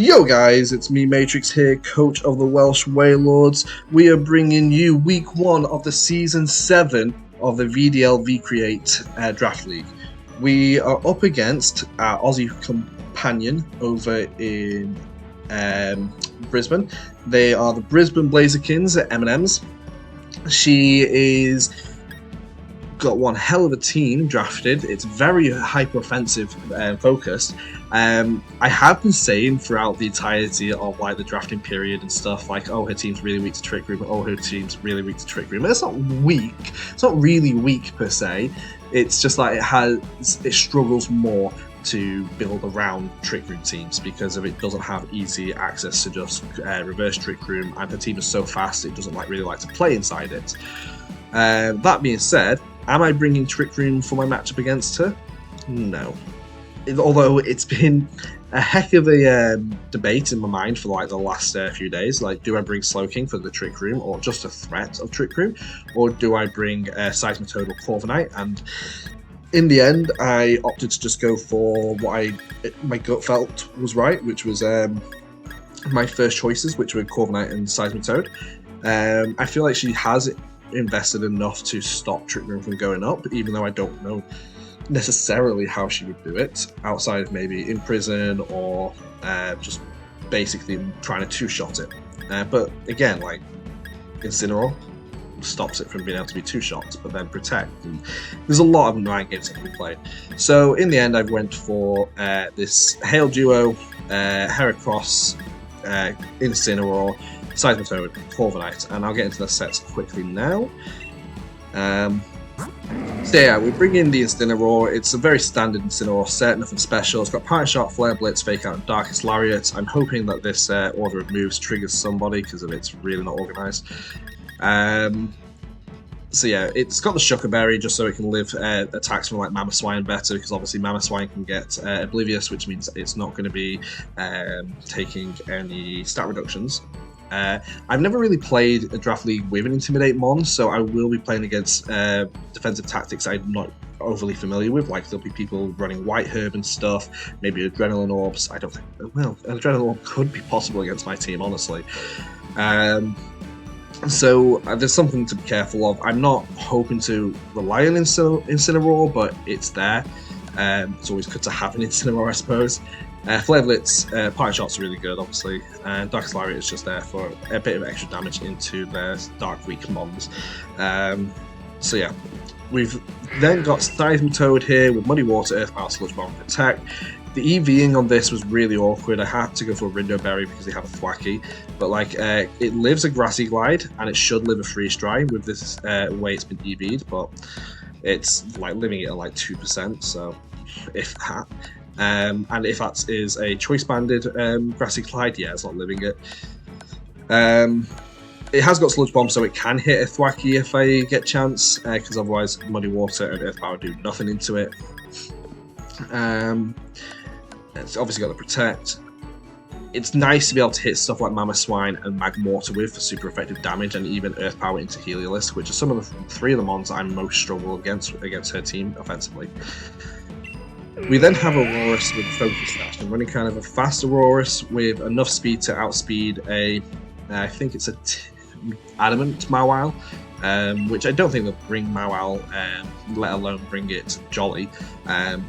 Yo guys, it's me Matrix here, coach of the Welsh Wailords. We are bringing you week 1 of the season 7 of the VDL-V Create Draft League. We are up against our Aussie companion over in Brisbane. They are the Brisbane Blazikens at M&M's. She is got one hell of a team drafted. It's very hyper-offensive focused. I have been saying throughout the entirety of like the drafting period and stuff, like, oh, her team's really weak to Trick Room, oh, her team's really weak to Trick Room. It's not weak. It's not really weak per se. It's just like it struggles more to build around Trick Room teams because of it doesn't have easy access to just reverse Trick Room, and her team is so fast it doesn't really like to play inside it. That being said, am I bringing Trick Room for my matchup against her? No. Although it's been a heck of a debate in my mind for like the last few days. Like, do I bring Slowking for the Trick Room or just a threat of Trick Room? Or do I bring Seismitoad or Corviknight? And in the end, I opted to just go for what my gut felt was right, which was my first choices, which were Corviknight and Seismitoad. I feel like she has invested enough to stop Trick Room from going up, even though I don't know necessarily how she would do it, outside of maybe in prison or just basically trying to two-shot it. But again, like, Incineroar stops it from being able to be two-shot, but then Protect. And there's a lot of mind games that can be played. So in the end, I went for this Hail Duo, Heracross, Incineroar, Seismitoad, Corviknight, and I'll get into the sets quickly now. So yeah, we bring in the Incineroar. It's a very standard Incineroar set, nothing special. It's got Pirate Shot, Flare Blitz, Fake Out, and Darkest Lariat. I'm hoping that this order of moves triggers somebody because it's really not organised. So yeah, it's got the Shuckerberry just so it can live attacks from like Mamoswine better, because obviously Mamoswine can get Oblivious, which means it's not going to be taking any stat reductions. I've never really played a draft league with an Intimidate Mon, so I will be playing against defensive tactics I'm not overly familiar with. Like, there'll be people running White Herb and stuff, maybe Adrenaline Orbs. I don't think, well, an Adrenaline Orb could be possible against my team, honestly. So there's something to be careful of. I'm not hoping to rely on Incineroar, but it's there. It's always good to have an Incineroar, I suppose. Flare Blitz, Pirate Shot's really good, obviously, and Darkest Lariat is just there for a bit of extra damage into their Dark Weak Mons. So yeah, we've then got Seismitoad here with Muddy Water, Earth Power, Sludge Bomb, Attack. The EVing on this was really awkward. I had to go for a Rindo Berry because they have a Thwacky, but like it lives a Grassy Glide and it should live a Freeze Dry with this way it's been EV'd, but it's like living it at like 2%, so if that. And if that is a choice banded Grassy Glide, yeah, it's not living it. It has got Sludge Bomb, so it can hit a Thwacky if I get chance, because otherwise Muddy Water and Earth Power do nothing into it. It's obviously got the Protect. It's nice to be able to hit stuff like Mamoswine and Magmortar with for super effective damage, and even Earth Power into Heliolisk, which are some of the three of the mons I most struggle against her team offensively. We then have Aurorus with Focus Dash. I'm running kind of a fast Aurorus with enough speed to outspeed I think it's a Adamant Mawile, which I don't think they'll bring Mawile, let alone bring it Jolly.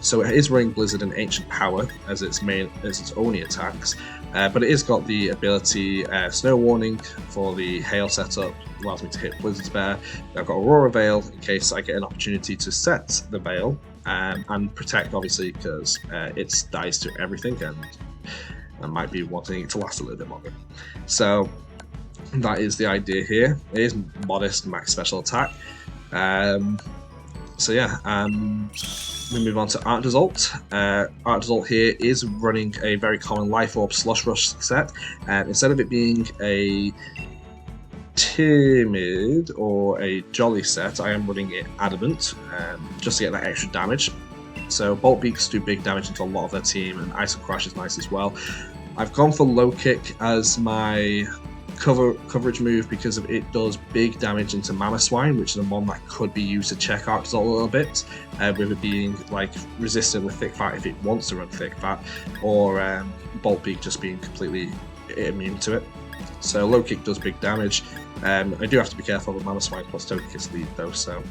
So it is running Blizzard and Ancient Power as its only attacks, but it has got the ability Snow Warning for the Hail setup, allows me to hit Blizzards better. I've got Aurora Veil in case I get an opportunity to set the Veil, and Protect obviously because it dies to everything and I might be wanting it to last a little bit longer. So that is the idea here. It is modest max special attack. So yeah, we move on to Arctozolt. Arctozolt here is running a very common Life Orb Slush Rush set. Instead of it being a Timid or a Jolly set, I am running it Adamant, just to get that extra damage. So Bolt Beaks do big damage into a lot of their team, and Ice Crash is nice as well. I've gone for Low Kick as my coverage move because it does big damage into Mamoswine, which is a mon that could be used to check Arctozol a little bit, with it being like resistant with Thick Fat if it wants to run Thick Fat, or Bolt Beak just being completely immune to it. So low kick does big damage. I do have to be careful with Mamoswine plus Togekiss lead though, so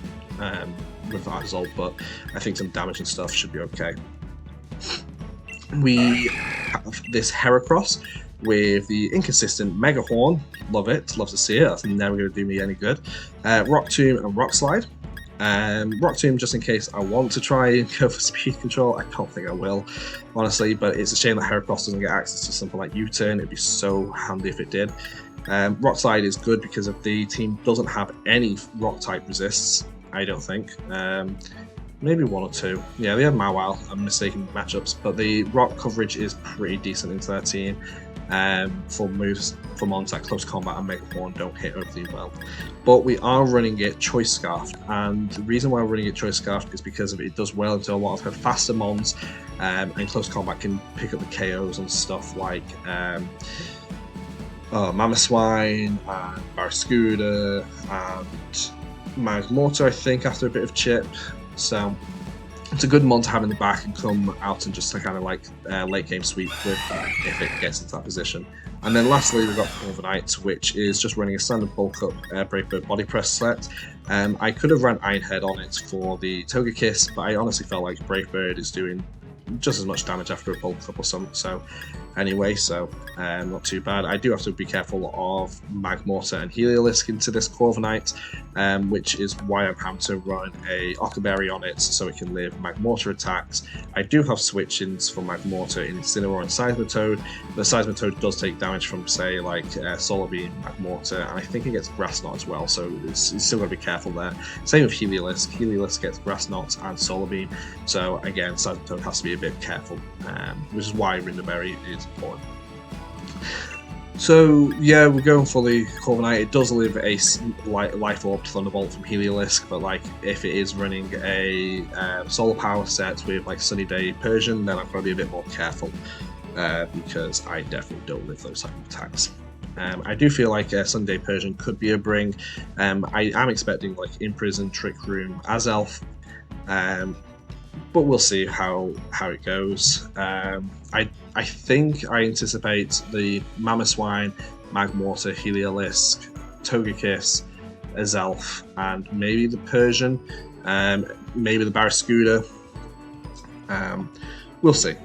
with Arctozol, but I think some damage and stuff should be okay. We have this Heracross with the inconsistent Mega Horn. Love it, love to see it. That's never going to do me any good. Rock Tomb and Rock Slide. Rock Tomb just in case I want to try and go for speed control. I don't think I will, honestly, but it's a shame that Heracross doesn't get access to something like U-Turn. It'd be so handy if it did. Rock Slide is good because if the team doesn't have any rock type resists, I don't think. Maybe one or two. Yeah, they have Mawile. I'm mistaken matchups, but the rock coverage is pretty decent into their team. For moves for mons that close combat and Mega Horn don't hit overly well. But we are running it Choice Scarf, and the reason why we're running it Choice Scarf is because it does well into a lot of her faster mons, and close combat can pick up the KOs and stuff like Mamoswine and Barraskewda and Magmortar, I think, after a bit of chip. So it's a good mon to have in the back and come out and just kind of like late game sweep with if it gets into that position. And then lastly, we've got Corviknight, which is just running a standard bulk up Brave Bird body press set. I could have run Ironhead on it for the Togekiss, but I honestly felt like Brave Bird is doing just as much damage after a bulk up or something. So anyway, so not too bad. I do have to be careful of Magmortar and Heliolisk into this Corviknight, which is why I'm having to run a Ockerberry on it so it can live Magmortar attacks. I do have switch-ins for Magmortar in Incineroar and Seismitoad, but Seismitoad does take damage from, say, like Solar Beam, Magmortar, and I think it gets Grass Knot as well, so it's still got to be careful there. Same with Heliolisk. Heliolisk gets Grass Knot and Solar Beam, so again, Seismitoad has to be a bit careful, which is why Rinderberry is important. So yeah, we're going for the Corviknight. It does live a Life Orb Thunderbolt from Heliolisk, but like if it is running a Solar Power set with like Sunny Day Persian, then I've got to be a bit more careful because I definitely don't live those type of attacks. I do feel like Sunday Persian could be a bring. I am expecting like Imprison, Trick Room, Azelf, but we'll see how it goes. I think I anticipate the Mamoswine, Magmortar, Heliolisk, Togekiss, Azelf, and maybe the Persian, maybe the Barraskewda. We'll see.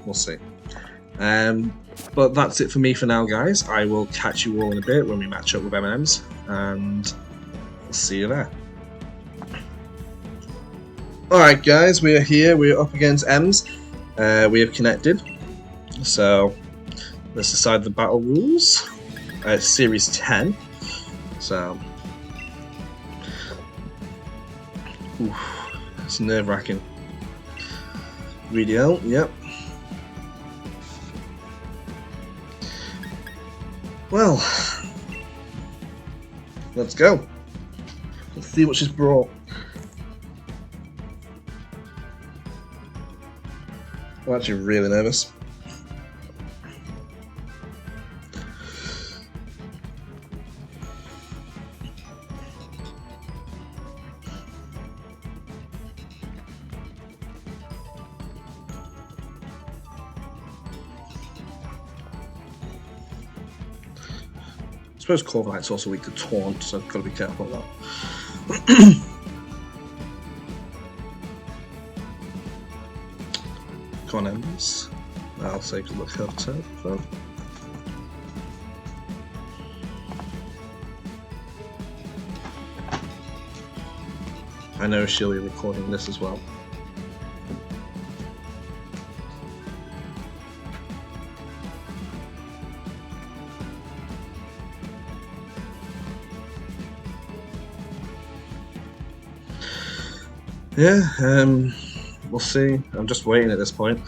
But that's it for me for now, guys. I will catch you all in a bit when we match up with M&Ms, and I'll see you there. Alright guys, we are here, we're up against M's. We have connected. So let's decide the battle rules. It's Series 10. So it's nerve-wracking. VDL, yep. Well, let's go. Let's see what she's brought. I'm actually really nervous. I suppose Corviknight's also weak to Taunt, so I've got to be careful of that. Come on, Embers. I'll take a look over to so. I know she'll be recording this as well. Yeah, we'll see. I'm just waiting at this point.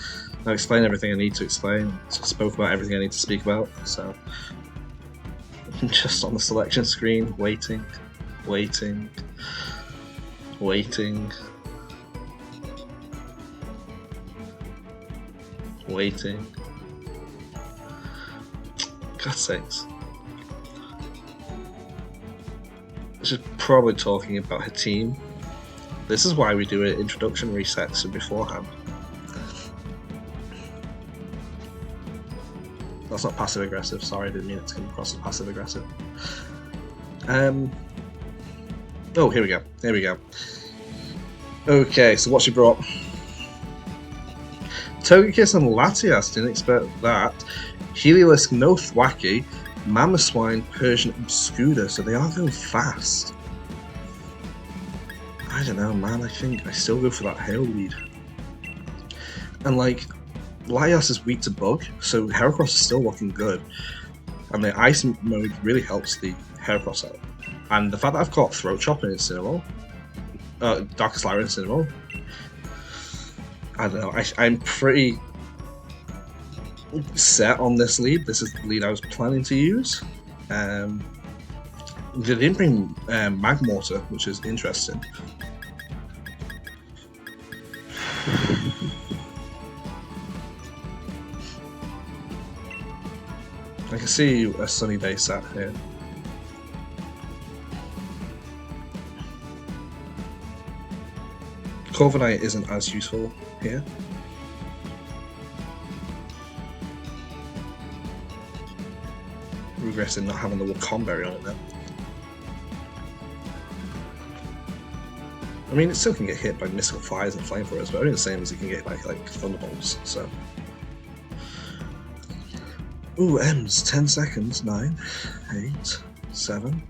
I've explained everything I need to explain. Spoke about everything I need to speak about. So I'm just on the selection screen, waiting. God's sakes. She's probably talking about her team. This is why we do an introduction reset beforehand. That's not passive aggressive. Sorry, I didn't mean it to come across as passive aggressive. Oh, here we go. Here we go. Okay, so what she brought? Togekiss and Latias, didn't expect that. Heliolisk, no Thwacky, Mamoswine, Persian, and Scooter, so they are going fast. I don't know, man, I think I still go for that Hail lead. And like, Latias is weak to Bug, so Heracross is still looking good. And the Ice mode really helps the Heracross out. And the fact that I've got Throat Chop in Incineroar, Darkest Lyra in Incineroar, I don't know, I'm pretty set on this lead. This is the lead I was planning to use. They didn't bring Magmortar, which is interesting. I can see a sunny day sat here. Corviknight isn't as useful here. Regretting not having the Wakomberry on it then. I mean, it still can get hit by Mystical Fires and Flamethrowers, but only the same as it can get by like Thunderbolts, so. Ooh, M's 10 seconds. 9, 8, 7,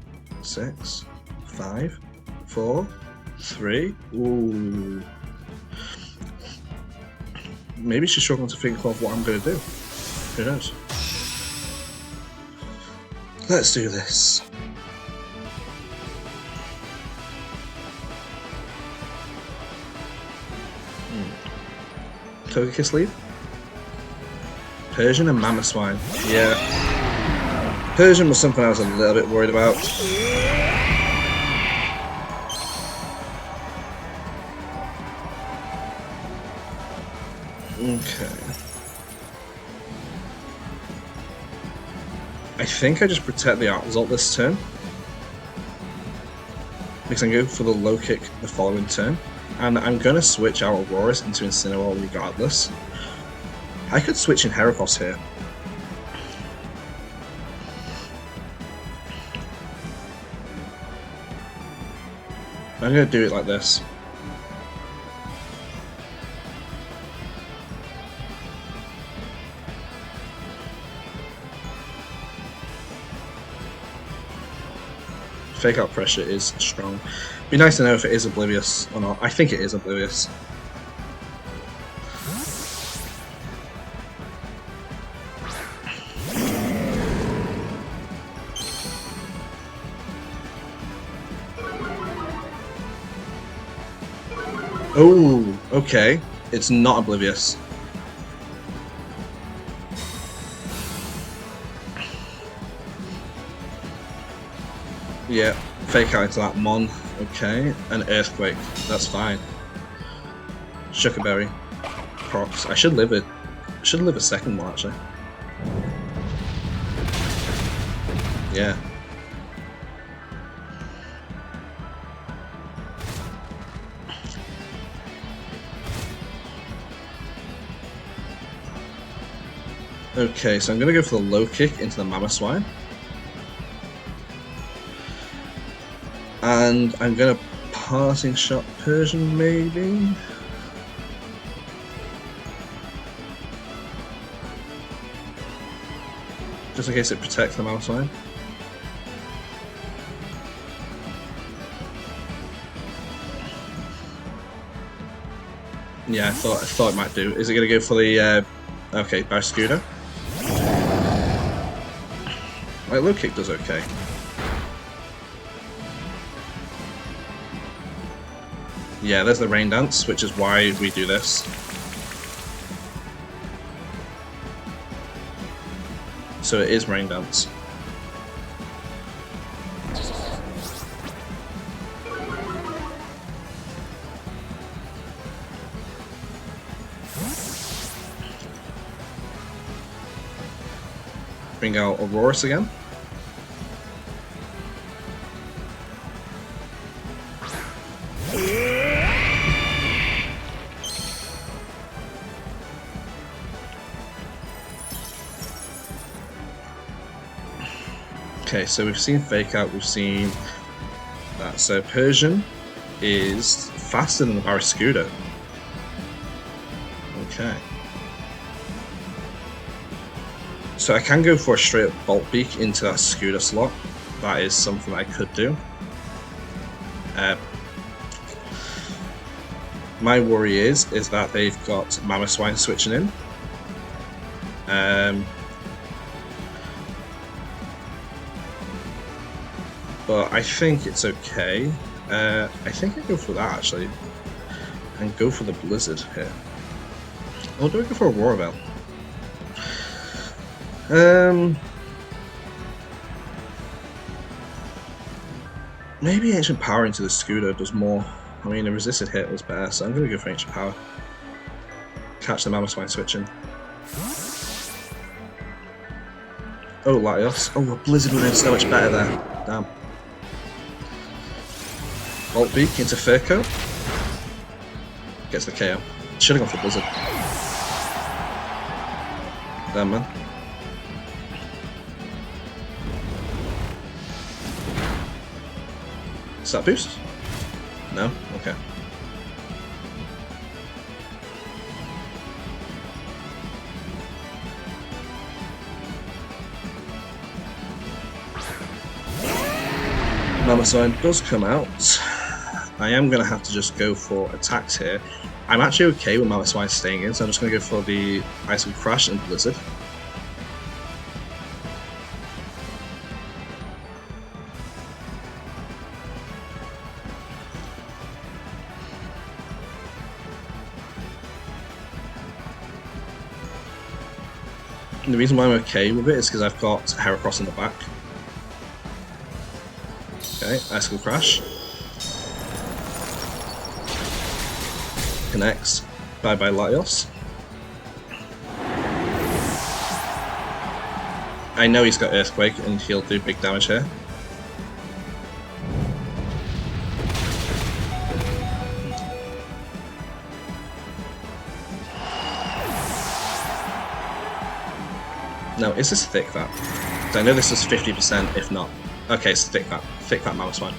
6, 5, 4, 3. Ooh. Maybe she's struggling to think of what I'm going to do. Who knows? Let's do this. Togekiss lead? Persian and Mamoswine. Yeah. Persian was something I was a little bit worried about. Okay. I think I just protect the art result this turn. Because I go for the low kick the following turn. And I'm going to switch out Aurorus into Incineroar regardless. I could switch in Heracross here. I'm going to do it like this. Fake out pressure is strong. Be nice to know if it is oblivious or not. I think it is oblivious. Oh, okay. It's not oblivious. Yeah, fake out into that Mon. Okay, an Earthquake. That's fine. Sugarberry. Procs. I should live it. I should live a second one actually. Yeah. Okay, so I'm gonna go for the low kick into the Mamoswine. And I'm gonna Parting Shot Persian maybe? Just in case it protects the Mamoswine. Yeah, I thought it might do. Is it gonna go for the okay, Barraskewda? Like low kick does okay. Yeah, there's the Rain Dance, which is why we do this. So it is Rain Dance. Bring out Aurorus again. Okay, so we've seen Fake Out, we've seen that. So Persian is faster than the Barracuda. Okay. So I can go for a straight up Bolt Beak into that Scooter slot. That is something I could do. My worry is that they've got Mammoth switching in. But I think it's okay. I think I go for that actually, and go for the Blizzard here. Or do I go for Aurora Veil? Maybe Ancient Power into the Scooter does more. I mean, a resisted hit was better, so I'm going to go for Ancient Power. Catch the Mammoth switching. Oh, Latios. Oh, a Blizzard would have been so much better there. Damn. Bolt Beak into Furco. Gets the KO. Should have gone for Blizzard. Damn, man. Is that boost? No? Okay. Mammoth does come out. I am going to have to just go for attacks here. I'm actually okay with Mammoth staying in, so I'm just going to go for the Ice Crash and Blizzard. And the reason why I'm okay with it is because I've got Heracross in the back. Okay, Icicle Crash. Connects. Bye bye Latios. I know he's got Earthquake and he'll do big damage here. No, is this Thick That? I know this is 50%, if not. Okay, it's Thick That. Thick That Mammoth Swine.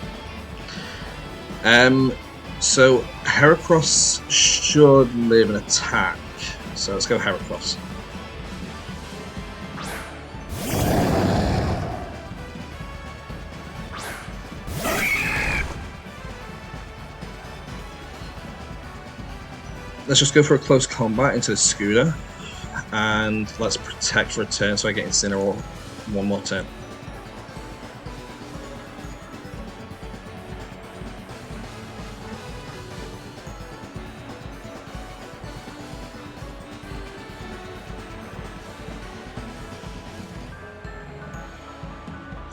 So Heracross should live an attack. So let's go Heracross. Let's just go for a close combat into the Scooter. And let's protect for a turn so I get Incineroar one more turn.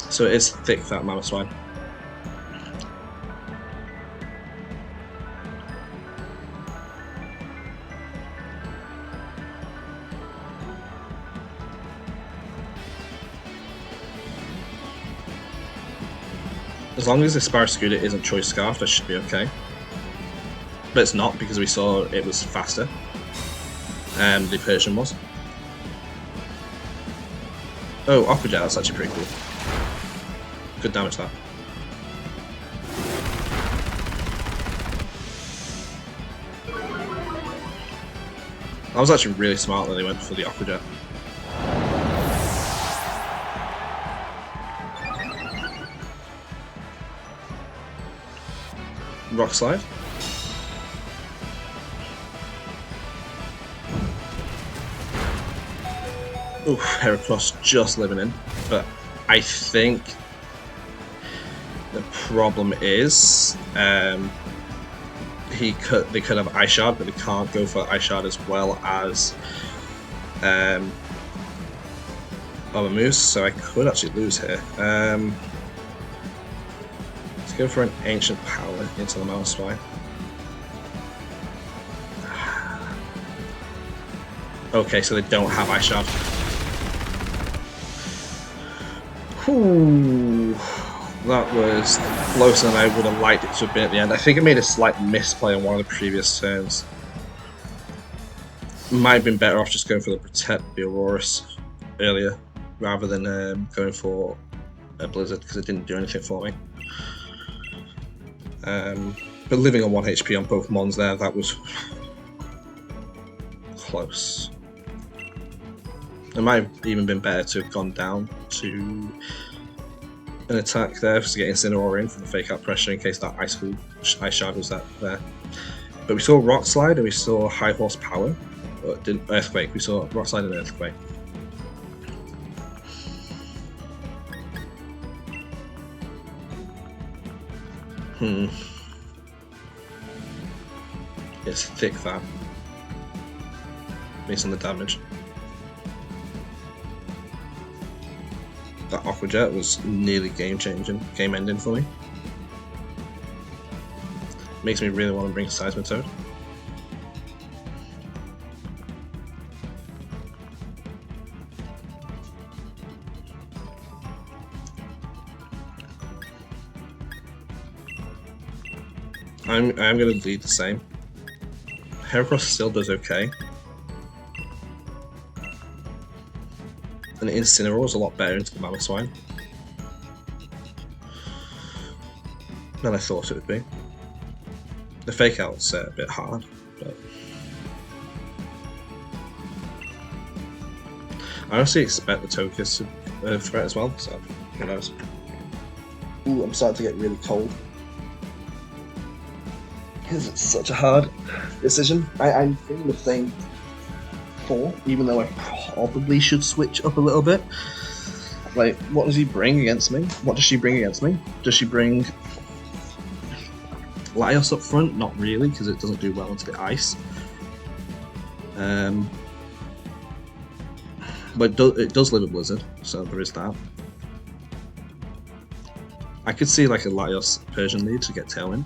So it is Thick That Mammoth Swine. As long as the Barracuda isn't Choice Scarf, that should be okay. But it's not, because we saw it was faster. And the Persian was. Oh, Aqua Jet, that's actually pretty cool. Good damage that. That was actually really smart that they went for the Aqua Jet. Rock Slide. Oof, Heracross just living in. But I think the problem is they could have Ice Shard, but they can't go for Ice Shard as well as other moves, so I could actually lose here. Let's go for an Ancient Power into the Mammoth Swine. Okay, so they don't have Ice Shard. Ooh, that was closer than I would have liked it to have been at the end. I think I made a slight misplay on one of the previous turns. Might have been better off just going for the Protect the Aurorus earlier, rather than going for a Blizzard because it didn't do anything for me. But living on 1 HP on both Mons there, that was close. It might have even been better to have gone down to an attack there to get Incineroar in for the fake out pressure in case that Ice Shard was there. But we saw Rock Slide and we saw High Horsepower. But didn't Earthquake. We saw Rock Slide and Earthquake. It's thick that. Based on the damage. That Aqua Jet was nearly game ending for me. Makes me really want to bring Seismitoad. I'm going to lead the same. Heracross still does okay. And Incineroar is a lot better into the Mamoswine than I thought it would be. The fake out's a bit hard, but I honestly expect the Tokus to threat as well, so who knows. Ooh, I'm starting to get really cold. Because it's such a hard decision. I'm feeling the same 4, even though I probably should switch up a little bit. Like, what does he bring against me? What does she bring against me? Does she bring Laios up front? Not really, because it doesn't do well into the ice. But it does live a Blizzard, so there is that. I could see like a Laios Persian lead to get Tailwind.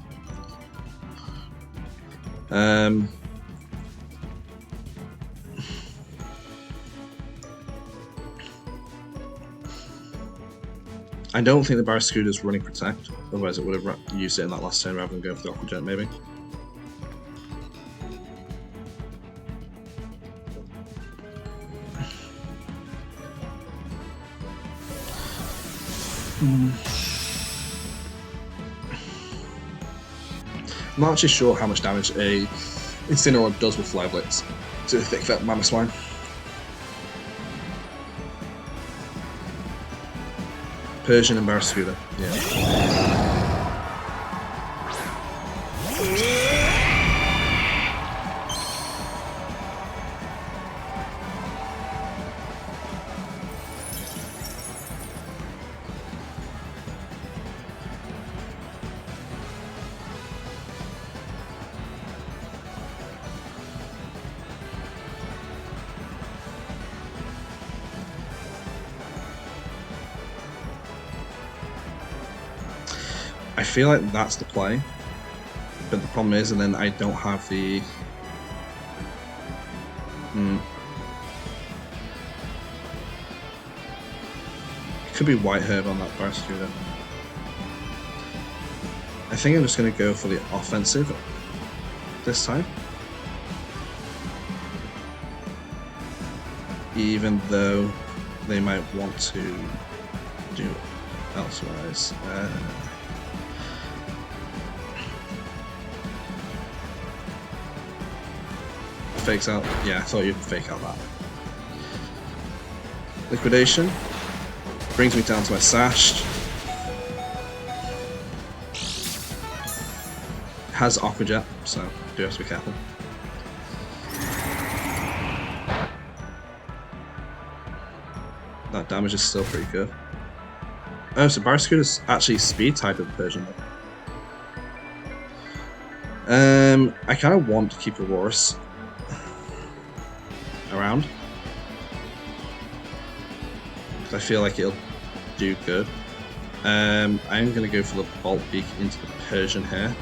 I don't think the Barraskewda's running Protect, otherwise it would have used it in that last turn rather than going for the Aqua Jet, maybe. I'm not actually sure how much damage a Incineroar does with Fly Blitz to the thick vet Mamoswine. Persian and Barraskewda, yeah. I feel like that's the play, but the problem is, and then I don't have the. It could be White Herb on that Barraskewda. I think I'm just going to go for the offensive this time, even though they might want to do elsewise. Fakes out. Yeah, I thought you'd fake out that. Liquidation brings me down to my Sash. Has Aqua Jet, so do have to be careful. That damage is still pretty good. Oh, so Barraskewda's actually speed type of version. I kind of want to keep Aurorus around because I feel like it'll do good. I'm going to go for the Bolt Beak into the Persian here.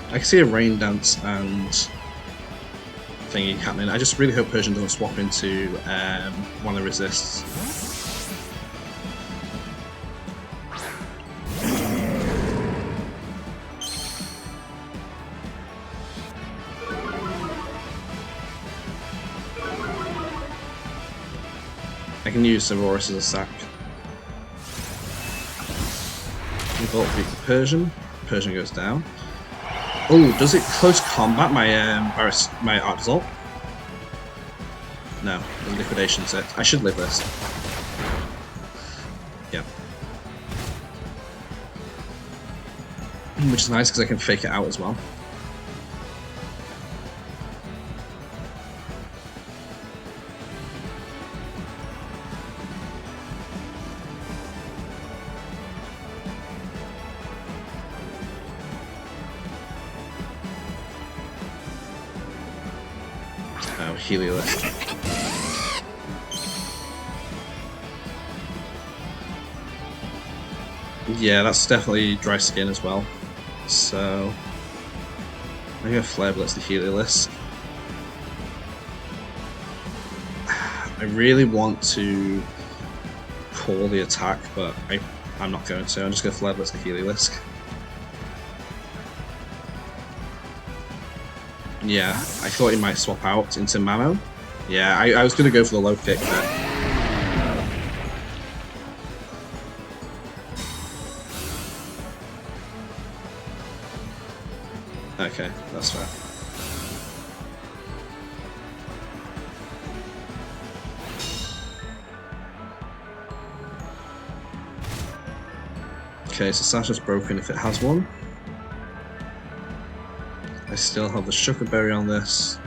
I can see a Rain Dance and thingy happening. I just really hope Persian doesn't swap into one of the resists. can use Aurorus as a sack. Bolt beat the Persian. Persian goes down. Oh, does it close combat my my Art No, the liquidation's it. I should live this. Yeah. Which is nice because I can fake it out as well. Oh, Heliolist. Yeah, that's definitely dry skin as well. So I'm gonna Flare Blitz the Heliolisk. I really want to call the attack, but I'm not going to. I'm just gonna Flare Blitz the Heliolisk. Yeah, I thought he might swap out into Mamo. Yeah, I was gonna go for the low kick there. Okay, that's fair. Okay, so Sasha's broken if it has one. I still have the Sugar Berry on this.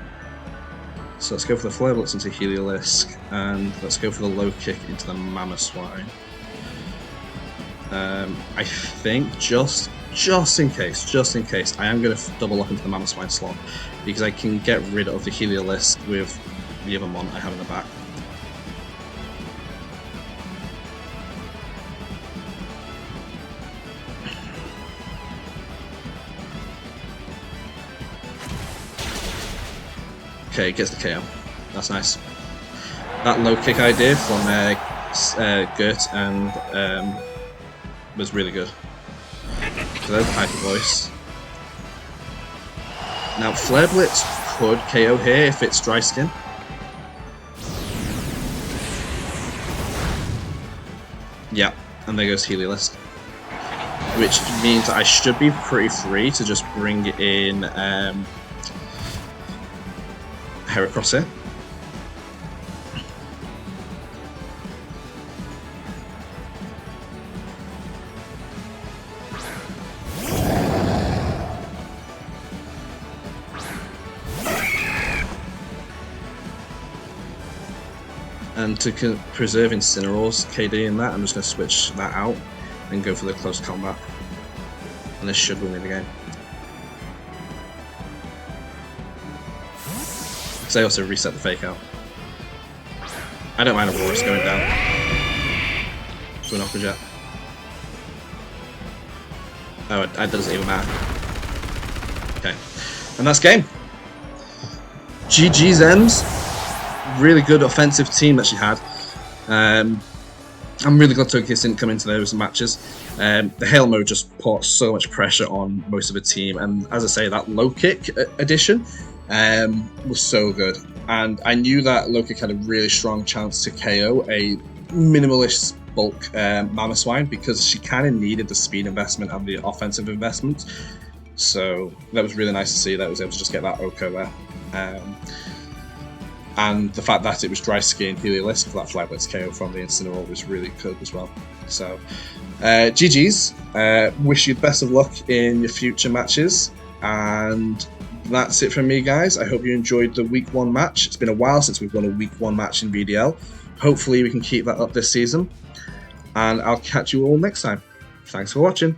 So let's go for the Flare Blitz into Heliolisk, and let's go for the low kick into the Mamoswine. I think just in case, I am going to double up into the Mamoswine slot, because I can get rid of the Heliolisk with the other mon I have in the back. Okay, gets the KO. That's nice. That low kick idea from Gert and was really good. So there's the Hyper Voice. Now Flare Blitz could KO here if it's dry skin. Yeah, and there goes Heliolisk. Which means I should be pretty free to just bring in Heracross here. And to preserve Incineroar's KD in that, I'm just going to switch that out and go for the close combat. And this should win me the game. Because I also reset the fake out. I don't mind Aurorus going down to an Aqua Jet. Oh, it doesn't even matter. Okay. And that's game. GG's Ems. Really good offensive team that she had. I'm really glad Togekiss didn't come into those matches. The Hail mode just put so much pressure on most of the team, and as I say, that low kick addition was so good. And I knew that low kick had a really strong chance to KO a minimalist bulk Mamoswine, because she kind of needed the speed investment and the offensive investment. So that was really nice to see that I was able to just get that Oko there. And the fact that it was dry skin Heliolisk for that Flare Blitz KO from the Incineroar was really good as well. So, GG's. Wish you the best of luck in your future matches. And that's it from me, guys. I hope you enjoyed the Week 1 match. It's been a while since we've won a Week 1 match in VDL. Hopefully we can keep that up this season. And I'll catch you all next time. Thanks for watching.